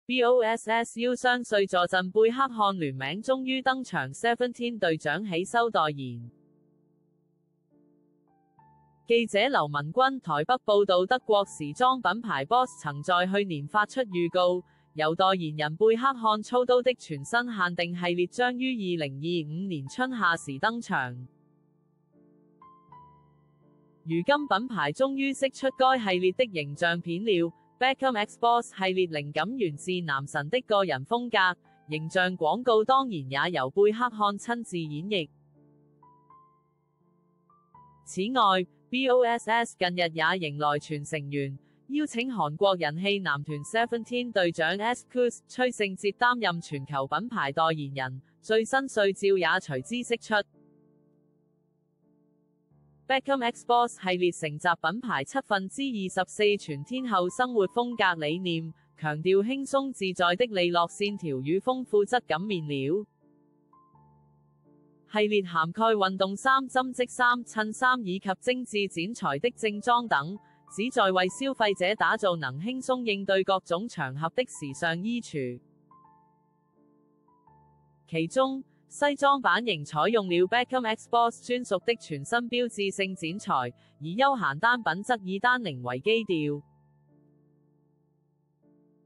BOSSU 雙歲助陣貝克漢聯名終於登場 ，Seventeen 隊長喜收代言。記者劉文君台北報道，德國時裝品牌 BOSS 曾在去年發出預告，由代言人貝克漢操刀的全新限定系列將於2025年春夏時登場。如今品牌終於釋出該系列的形象片了。Beckham X Boss 系列靈感源自男神的個人風格，形象廣告當然也由貝克漢親自演繹。此外 ，BOSS 近日也迎來全成員，邀請韓國人氣男團 Seventeen 隊長 S.Coups 崔勝哲擔任全球品牌代言人，最新歲照也隨之釋出。Beckham X Boss 系列承襲品牌24/7全天候生活風格理念，強調輕鬆自在的利落線條與豐富質感面料。系列涵蓋運動衫、針織衫、襯衫以及精緻剪裁的正裝等，旨在為消費者打造能輕鬆應對各種場合的時尚衣櫥。其中，西裝版型採用了 Beckham X Boss 專屬的全新標誌性剪裁，而休閒單品則以丹寧為基調，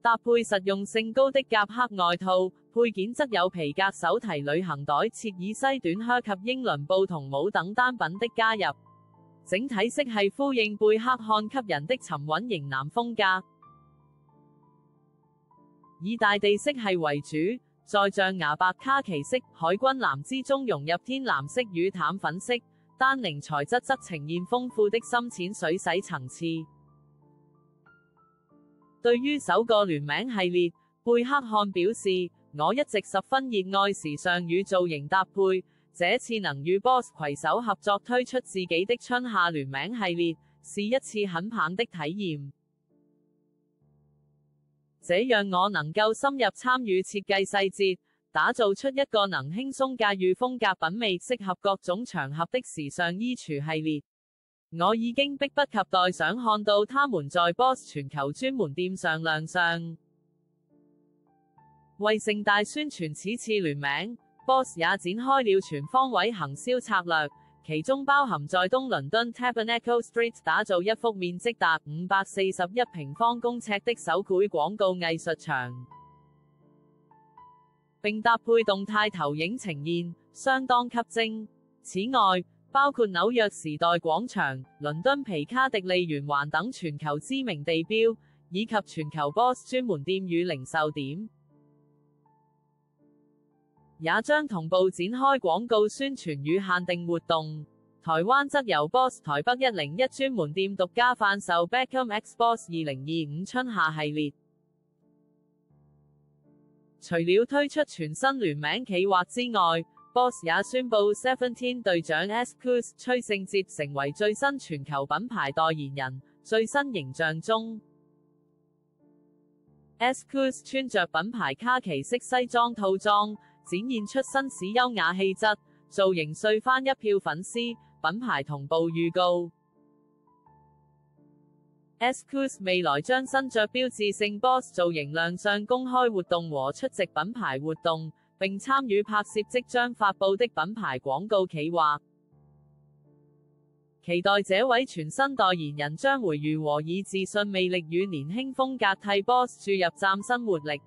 搭配實用性高的夾克外套，配件則有皮革手提旅行袋、切爾西短靴及英倫布同帽等單品的加入，整體色系呼應貝克漢給人的沉穩型男風格，以大地色系為主。在象牙白、卡其色、海軍藍之中融入天藍色與淡粉色，丹寧材質則呈現豐富的深淺水洗層次。對於首個聯名系列，貝克漢表示：我一直十分熱愛時尚與造型搭配，這次能與 BOSS 攜手合作推出自己的春夏聯名系列，是一次很棒的體驗。這讓我能夠深入參與設計細節，打造出一個能輕鬆駕馭風格品味、適合各種場合的時尚衣櫥系列。我已經迫不及待想看到他們在 BOSS 全球專門店上亮相。為盛大宣傳此次聯名， BOSS 也展開了全方位行銷策略。其中包含在東倫敦 Tabernacle Street 打造一幅面積達541平方公尺的手繪廣告藝術牆，並搭配動態投影呈現，相當吸睛。此外，包括紐約時代廣場、倫敦皮卡迪利圓環等全球知名地標，以及全球 BOSS 專門店與零售點，也將同步展開廣告宣傳與限定活動。台灣則由 BOSS 台北101專門店獨家販售 Beckham X Boss 2025春夏系列。除了推出全新聯名企劃之外， BOSS 也宣布 Seventeen 隊長 S.Coups 崔勝哲成為最新全球品牌代言人。最新形象中， S.Coups 穿着品牌卡其色西裝套裝，展現出紳士優雅氣質，造型帥翻一票粉絲。品牌同步預告 ，S.Coups 未來將身着標誌性 BOSS 造型亮相公開活動和出席品牌活動，並參與拍攝即將發佈的品牌廣告企劃。期待這位全新代言人將會如何以自信魅力與年輕風格替 BOSS 注入嶄新活力。